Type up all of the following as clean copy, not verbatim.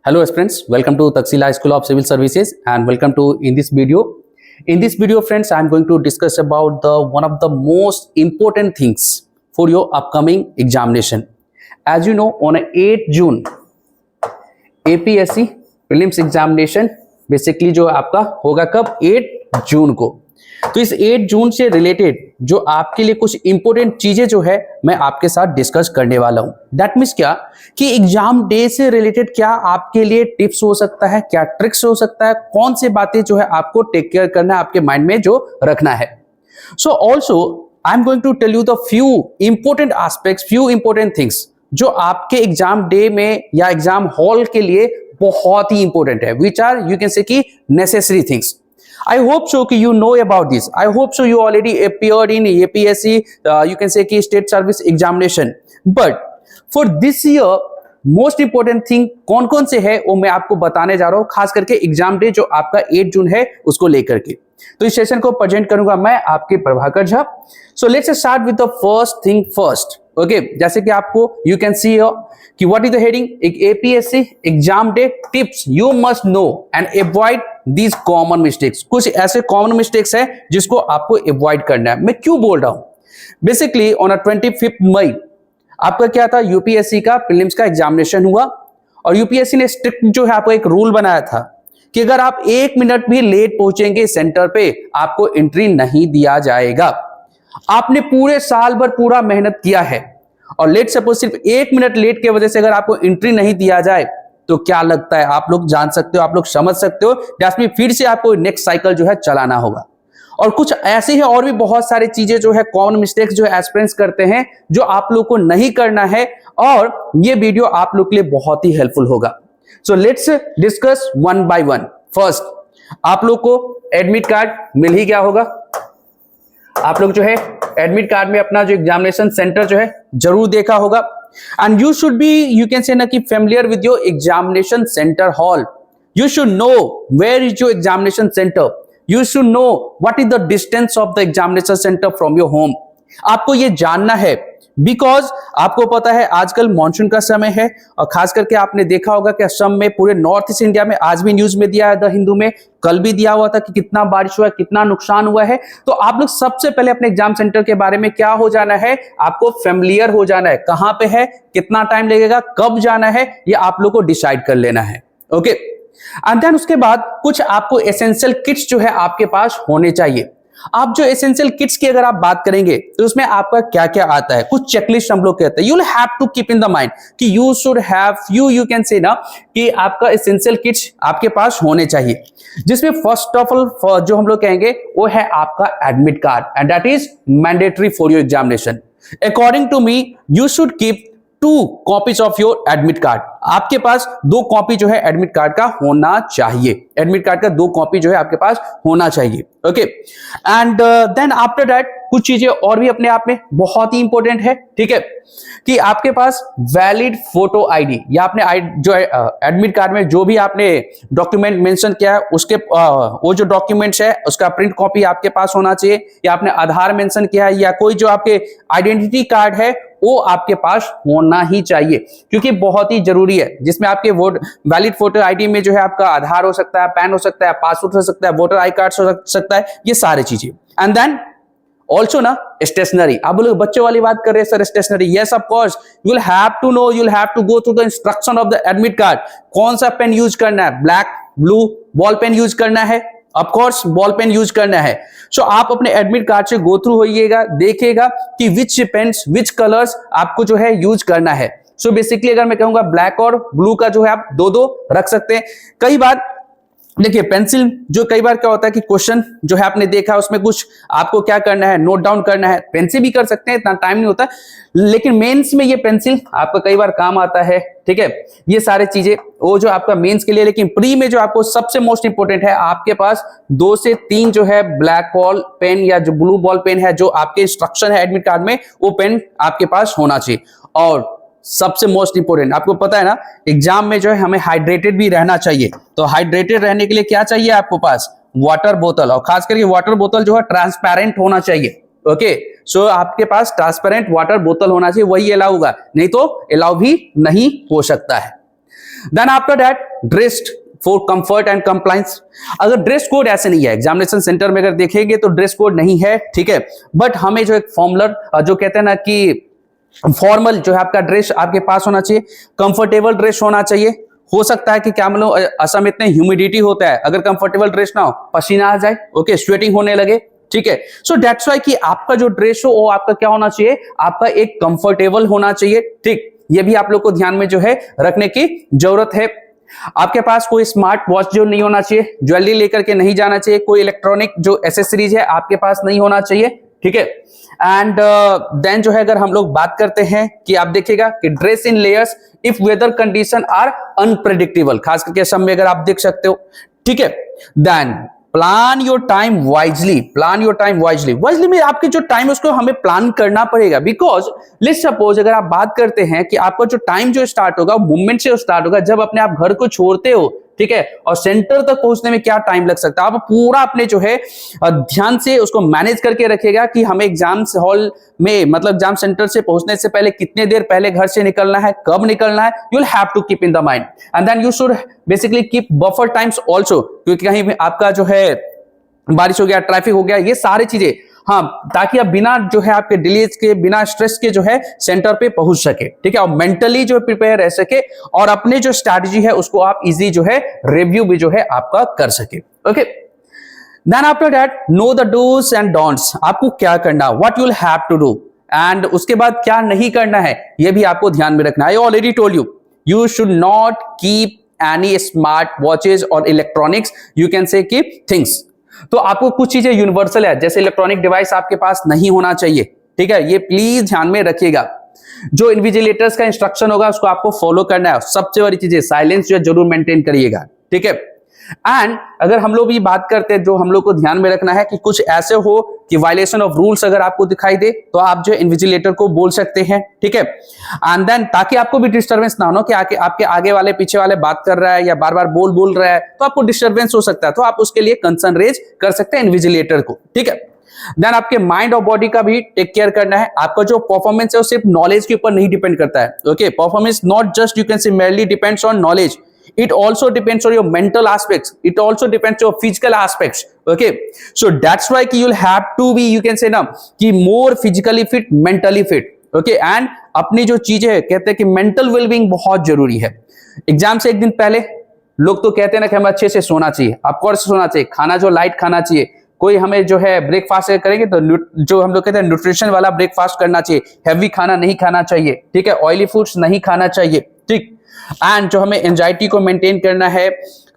Hello friends, welcome to Taxila School of Civil Services and welcome to in this video. In this video friends, I am going to discuss about the one of the most important things for your upcoming examination. As you know, on 8 June APSC prelims examination basically जो आपका होगा कब 8 जून को। तो इस 8 जून से related जो आपके लिए कुछ इंपॉर्टेंट चीजें जो है मैं आपके साथ डिस्कस करने वाला हूं। दैट मीन्स क्या कि एग्जाम डे से रिलेटेड क्या आपके लिए टिप्स हो सकता है, क्या ट्रिक्स हो सकता है, कौन सी बातें जो है आपको टेक केयर करना है, आपके माइंड में जो रखना है। So also I am going to tell you the few important aspects, few important things जो आपके एग्जाम डे में या एग्जाम हॉल के लिए बहुत ही इंपॉर्टेंट है, विच आर यू कैन से कि necessary things. I hope so कि you know about this. I hope so you already appeared in APSC, you can say कि state service examination. But for this year, most important thing कौन कौन से है वो मैं आपको बताने जा रहा हूँ, खास करके एग्जाम डे जो आपका 8 जून है उसको लेकर के। तो इस सेशन को प्रेजेंट करूंगा मैं आपके Prabhakar Jha. So let's start with the first thing first. Okay, जैसे कि आपको यू कैन सी कि व्हाट इज द हेडिंग, एक APSC exam day tips you must know and avoid these common mistakes. कुछ ऐसे कॉमन मिस्टेक्स हैं जिसको आपको अवॉइड करना है। मैं क्यों बोल रहा हूं, बेसिकली ऑन 25 मई आपका क्या था, यूपीएससी का प्रीलिम्स का एग्जामिनेशन हुआ और यूपीएससी ने स्ट्रिक्ट जो है आपको एक रूल बनाया था कि अगर आप 1 मिनट भी लेट पहुंचेंगे सेंटर पे आपको एंट्री नहीं दिया जाएगा। आपने पूरे साल भर पूरा मेहनत किया है और लेट सपोज सिर्फ 1 मिनट लेट की वजह से अगर आपको एंट्री नहीं दिया जाए तो क्या लगता है, आप लोग जान सकते हो, आप लोग समझ सकते हो, जैसे फिर से आपको नेक्स्ट साइकिल जो है चलाना होगा। और कुछ ऐसे ही और भी बहुत सारी चीजें जो है कॉमन मिस्टेक्स जो एस्पिरेंट्स करते हैं जो आप लोग को नहीं करना है और ये वीडियो आप लोग के लिए बहुत ही हेल्पफुल होगा। So let's discuss one by one. First, आप लोग को एडमिट कार्ड मिल ही गया होगा। आप लोग जो है एडमिट कार्ड में अपना जो एग्जामिनेशन सेंटर जो है जरूर देखा होगा and you should be you can say ना कि familiar with your examination centre hall. You should know where is your examination centre, you should know what is the distance of the examination centre from your home. आपको ये जानना है because आपको पता है आजकल मॉनसून का समय है और खास करके आपने देखा होगा कि असम में, पूरे नॉर्थ ईस्ट इंडिया में, आज भी न्यूज में दिया है द हिंदू में, कल भी दिया हुआ था कि कितना बारिश हुआ है, कितना नुकसान हुआ है। तो आप लोग सबसे पहले अपने एग्जाम सेंटर के बारे में क्या हो जाना है, आपको फेमिलियर हो जाना है। कहां पे है, कितना टाइम लगेगा, कब जाना है, ये आप लोग को डिसाइड कर लेना है। ओके, एंड देन उसके बाद कुछ आपको एसेंशियल किट्स जो है आपके पास होने चाहिए। आप जो एसेंशियल किट्स की अगर आप बात करेंगे तो उसमें आपका क्या क्या आता है, कुछ चेकलिस्ट हम लोग कहते हैं। You will have to keep in the mind कि you should have you can say ना कि आपका एसेंशियल किट्स आपके पास होने चाहिए, जिसमें फर्स्ट ऑफ ऑल जो हम लोग कहेंगे वो है आपका admit card and that is mandatory for your examination. According to me you should keep 2 copies of your admit card. आपके पास 2 कॉपी जो है एडमिट कार्ड का होना चाहिए। एडमिट कार्ड का 2 कॉपी जो है आपके पास होना चाहिए। Okay, and then after that कुछ चीजें और भी अपने आप में बहुत ही इंपॉर्टेंट है, ठीक है, कि आपके पास वैलिड फोटो आईडी या आपने जो एडमिट कार्ड में जो भी आपने डॉक्यूमेंट मेंशन किया है उसके वो जो डॉक्यूमेंट्स है उसका प्रिंट कॉपी आपके पास होना चाहिए, या आपने आधार मेंशन किया है या कोई जो आपके आइडेंटिटी कार्ड है वो आपके पास होना ही चाहिए, क्योंकि बहुत ही जरूरी है, जिसमें आपके वैलिड फोटो आईडी में जो है आपका आधार हो सकता है, पैन हो सकता है, पासपोर्ट हो सकता है, वोटर आई कार्ड हो सकता है, ये सारी चीजें। एंड देन ऑल्सो ना स्टेशनरी। आप लोग बच्चों वाली बात कर रहे हैं sir stationery, yes of course you will have to know, you will have to go through the instruction of the admit card. कौन सा पेन यूज करना है, black, blue, ball pen use करना है, of course ball pen use करना है। सो आप अपने एडमिट कार्ड से गो थ्रू होइएगा, देखिएगा कि विच पेन्स, विच कलर्स आपको जो है यूज करना है। सो बेसिकली अगर मैं कहूंगा ब्लैक और ब्लू का जो है आप 2-2 रख सकते हैं। कई बार देखिए पेंसिल जो कई बार क्या होता है कि क्वेश्चन जो है आपने देखा उसमें कुछ आपको क्या करना है, नोट डाउन करना है, पेंसिल भी कर सकते हैं, इतना टाइम नहीं होता, लेकिन मेंस में ये पेंसिल आपका कई बार काम आता है, ठीक है, ये सारी चीजें वो जो आपका मेंस के लिए। लेकिन प्री में जो आपको सबसे मोस्ट इंपोर्टेंट है, आपके पास 2 से 3 जो है ब्लैक बॉल पेन या जो ब्लू बॉल पेन है जो आपके इंस्ट्रक्शन है एडमिट कार्ड में, वो पेन आपके पास होना चाहिए। और सबसे मोस्ट इंपोर्टेंट, आपको पता है ना एग्जाम में जो है हमें हाइड्रेटेड भी रहना चाहिए, तो हाइड्रेटेड रहने के लिए क्या चाहिए आपको पास, वाटर बोतल, और खास करके वाटर बोतल जो है ट्रांसपेरेंट होना चाहिए। ओके, सो आपके पास ट्रांसपेरेंट वाटर बोतल होना चाहिए, वही अलाउ होगा, नहीं तो अलाउ भी नहीं हो सकता है। Then after that dressed for comfort and compliance. अगर ड्रेस कोड ऐसे नहीं है, एग्जामिनेशन सेंटर में अगर देखेंगे तो ड्रेस कोड नहीं है, ठीक है, बट हमें जो एक फॉर्मलर जो कहते हैं ना कि फॉर्मल जो है आपका ड्रेस आपके पास होना चाहिए, कंफर्टेबल ड्रेस होना चाहिए। हो सकता है कि क्या मतलब असम इतने ह्यूमिडिटी होता है, अगर कंफर्टेबल ड्रेस ना हो पसीना आ जाए, ओके, स्वेटिंग होने लगे, ठीक है। सो दैट्स व्हाई कि आपका जो ड्रेस हो वो आपका क्या होना चाहिए, आपका एक कंफर्टेबल होना चाहिए, ठीक। ये भी आप लोग को ध्यान में जो है रखने की जरूरत है। आपके पास कोई स्मार्ट वॉच जो नहीं होना चाहिए, ज्वेलरी लेकर के नहीं जाना चाहिए, कोई इलेक्ट्रॉनिक जो एसेसरीज है आपके पास नहीं होना चाहिए, ठीक है। एंड देन जो है अगर हम लोग बात करते हैं कि आप देखिएगा कि dress in layers if weather condition are unpredictable, खास करके असम में अगर आप देख सकते हो, ठीक है। Then plan your time wisely, plan your time wisely, wisely में आपके जो टाइम है उसको हमें प्लान करना पड़ेगा, बिकॉज लेट्स सपोज अगर आप बात करते हैं कि आपका जो टाइम जो स्टार्ट होगा मूवमेंट से स्टार्ट होगा जब अपने आप घर को छोड़ते हो, ठीक है, और सेंटर तक पहुंचने में क्या टाइम लग सकता है, आप पूरा अपने जो है ध्यान से उसको मैनेज करके रखिएगा कि हमें एग्जाम हॉल में मतलब एग्जाम सेंटर से पहुंचने से पहले कितने देर पहले घर से निकलना है, कब निकलना है, you will have to keep in the mind and then you should basically keep buffer times also, क्योंकि कहीं आपका जो है बारिश हो गया, ट्रैफिक हो गया, ये सारी चीजें, हाँ, ताकि आप बिना जो है आपके डिलेज के, बिना स्ट्रेस के जो है सेंटर पे पहुंच सके, ठीक है, और मेंटली जो प्रिपेयर रह सके और अपने जो स्ट्रैटेजी है उसको आप इजी जो है रिव्यू भी जो है आपका कर सके, okay. Then after that know the dos and don'ts, आपको क्या करना, what you will have to do, and उसके बाद क्या नहीं करना है ये भी आपको ध्यान में रखना है। I already told you, you should not keep any smart watches और electronics, you can say keep things. तो आपको कुछ चीजें यूनिवर्सल है, जैसे इलेक्ट्रॉनिक डिवाइस आपके पास नहीं होना चाहिए, ठीक है, ये प्लीज ध्यान में रखिएगा। जो इन्विजिलेटर्स का इंस्ट्रक्शन होगा उसको आपको फॉलो करना है। सबसे बड़ी चीज है साइलेंस जो जरूर मेंटेन करिएगा, ठीक है। एंड अगर हम लोग भी बात करते हैं, जो हम लोग को ध्यान में रखना है कि कुछ ऐसे हो कि वायलेशन ऑफ रूल्स अगर आपको दिखाई दे तो आप जो इन्विजिलेटर को बोल सकते हैं, ठीक है। एंड देन ताकि आपको भी डिस्टर्बेंस ना हो कि आपके आगे वाले पीछे वाले बात कर रहा है या बार बार बोल रहा है तो आपको डिस्टर्बेंस हो सकता है, तो आप उसके लिए कंसर्न रेज कर सकते हैं इन्विजिलेटर को, ठीक है। देन आपके माइंड और बॉडी का भी टेक केयर करना है। आपका जो परफॉर्मेंस है वो सिर्फ नॉलेज के ऊपर नहीं डिपेंड करता है, okay. Performance not just you can से merely depends on knowledge, it also depends on your mental aspects, it also depends on your physical aspects, okay. So that's why you'll have to be, you can say ना कि more physically fit, mentally fit, okay. And अपनी जो चीजें है कहते हैं कि mental well-being बहुत जरूरी है। एग्जाम से एक दिन पहले लोग तो कहते हैं ना कि हमें अच्छे से सोना चाहिए, ऑफकोर्स सोना चाहिए, खाना जो लाइट खाना चाहिए, कोई हमें जो है ब्रेकफास्ट करेंगे तो जो हम लोग कहते हैं न्यूट्रिशन वाला ब्रेकफास्ट करना चाहिए, हैवी खाना नहीं खाना चाहिए, ठीक है, ऑयली फूड्स नहीं खाना चाहिए, ठीक। एंड जो हमें एंजाइटी को मेंटेन करना है,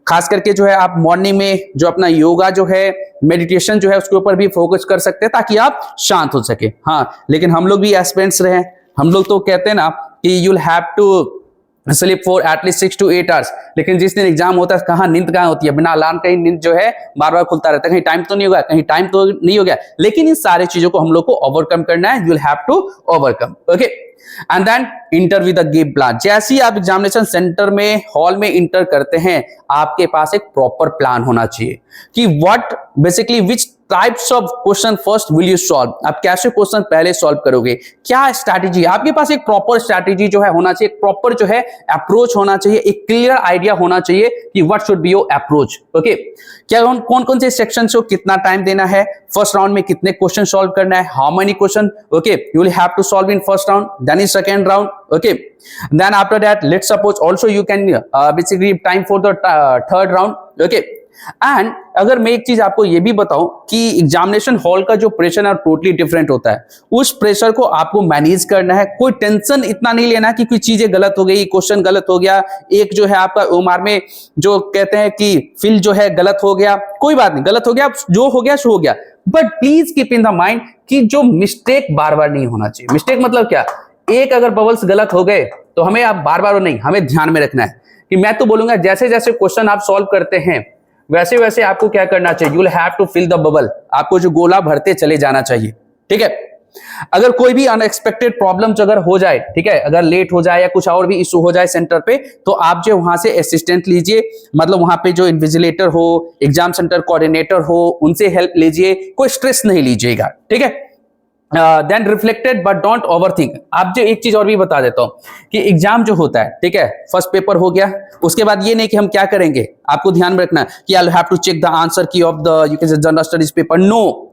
खास करके जो है आप मॉर्निंग में जो अपना योगा जो है, मेडिटेशन जो है उसके ऊपर भी फोकस कर सकते हैं ताकि आप शांत हो सके। हाँ, लेकिन हम लोग भी एस्पिरेंट्स रहे, हम लोग तो कहते हैं ना कि you will have to sleep for at least 6 to 8 hours, लेकिन जिस दिन एग्जाम होता है कहाँ नींद कहाँ होती है, बिना अलार्म का ही नींद जो है बार बार खुलता रहता है, कहीं टाइम तो नहीं होगा, कहीं टाइम तो नहीं हो गया, लेकिन इन सारी चीजों को हम लोग को ओवरकम करना है, you will have to overcome, okay. And then enter with the game plan. जैसे ही आप एग्जामिनेशन सेंटर में हॉल में इंटर करते हैं आपके पास एक प्रॉपर प्लान होना चाहिए कि what basically which types of question first will you solve, आप कैसे क्वेश्चन पहले सॉल्व करोगे, क्या स्ट्रैटेजी, आपके पास एक प्रॉपर स्ट्रैटेजी जो है होना चाहिए, एक प्रॉपर जो है अप्रोच होना चाहिए, एक क्लियर आइडिया होना चाहिए कि what should be your approach, okay. क्या कौन से सेक्शन को कितना टाइम देना है, फर्स्ट राउंड में कितने क्वेश्चन सॉल्व करना है, how many question, okay, you will have to solve in first round, then in second round, okay. Then after that let's suppose also you can basically time for the third round, okay. And अगर मैं एक चीज आपको ये भी बताऊं कि examination hall का जो प्रेशर है टोटली डिफरेंट होता है, उस प्रेशर को आपको मैनेज करना है, कोई टेंशन इतना नहीं लेना कि कोई चीजें गलत हो गई, क्वेश्चन गलत हो गया, एक जो है आपका ओमार में जो कहते हैं कि फिल जो है गलत हो गया, कोई बात नहीं, गलत हो गया, जो हो गया सो हो गया, but please keep in the mind कि जो मिस्टेक बार बार नहीं होना चाहिए। मिस्टेक मतलब क्या, एक अगर बबल्स गलत हो गए तो हमें आप बार बार नहीं, हमें ध्यान में रखना है कि मैं तो बोलूंगा जैसे जैसे क्वेश्चन आप सॉल्व करते हैं वैसे वैसे आपको क्या करना चाहिए, you will have to fill the bubble, आपको जो गोला भरते चले जाना चाहिए, ठीक है। अगर कोई भी अनएक्सपेक्टेड प्रॉब्लम अगर हो जाए, ठीक है, अगर लेट हो जाए या कुछ और भी इशू हो जाए सेंटर पे, तो आप जो वहां से असिस्टेंट लीजिए, मतलब वहां पे जो इन्विजिलेटर हो, एग्जाम सेंटर कोऑर्डिनेटर हो, उनसे हेल्प लीजिए, कोई स्ट्रेस नहीं लीजिएगा, ठीक है। Then reflected but don't overthink. आप जो एक चीज और भी बता देता हूं कि एग्जाम जो होता है, ठीक है, फर्स्ट पेपर हो गया, उसके बाद ये नहीं कि हम क्या करेंगे, आपको ध्यान में रखना कि I have to check the answer key of the you can say general studies paper. No,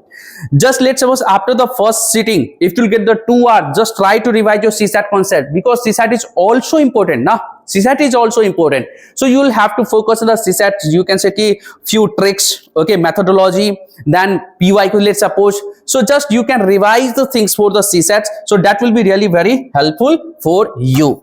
just let's suppose after the first sitting, if you'll get the 2 hours, just try to revise your CSAT concept, because CSAT is also important na. CSAT is also important, so you will have to focus on the CSAT, you can say ki few tricks, okay, methodology, then PYQ, let's suppose. So just you can revise the things for the CSAT, so that will be really very helpful for you.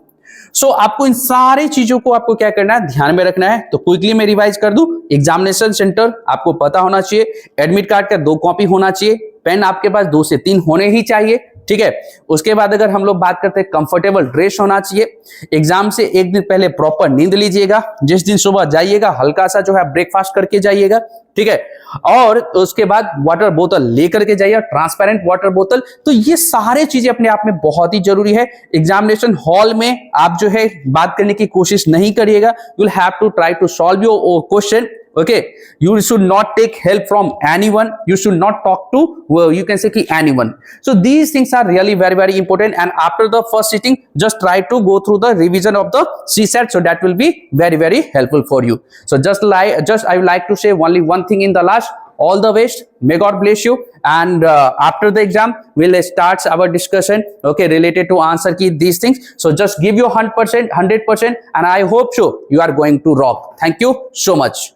आपको इन सारी चीजों को आपको क्या करना है, ध्यान में रखना है। तो क्विकली मैं रिवाइज कर दूं, एग्जामिनेशन सेंटर आपको पता होना चाहिए, एडमिट कार्ड का 2 कॉपी होना चाहिए, पेन आपके पास 2 से 3 होने ही चाहिए, ठीक है। उसके बाद अगर हम लोग बात करते हैं, कंफर्टेबल ड्रेस होना चाहिए, एग्जाम से एक दिन पहले प्रॉपर नींद लीजिएगा, जिस दिन सुबह जाइएगा हल्का सा जो है ब्रेकफास्ट करके जाइएगा, ठीक है, और उसके बाद वाटर बोतल लेकर के जाइए, ट्रांसपेरेंट वाटर बोतल। तो ये सारे चीजें अपने आप में बहुत ही जरूरी है। एग्जामिनेशन हॉल में आप जो है बात करने की कोशिश नहीं करिएगा, you will have to try to solve your question, okay, you should not take help from anyone, you should not talk to you can say anyone. So these things are really very important, and after the first sitting just try to go through the revision of the CSAT, so that will be very helpful for you. So just I would like to say only one thing in the last, all the best, may God bless you, and after the exam we'll start our discussion, okay, related to answer key these things. So just give your 100%, and I hope so you are going to rock. Thank you so much.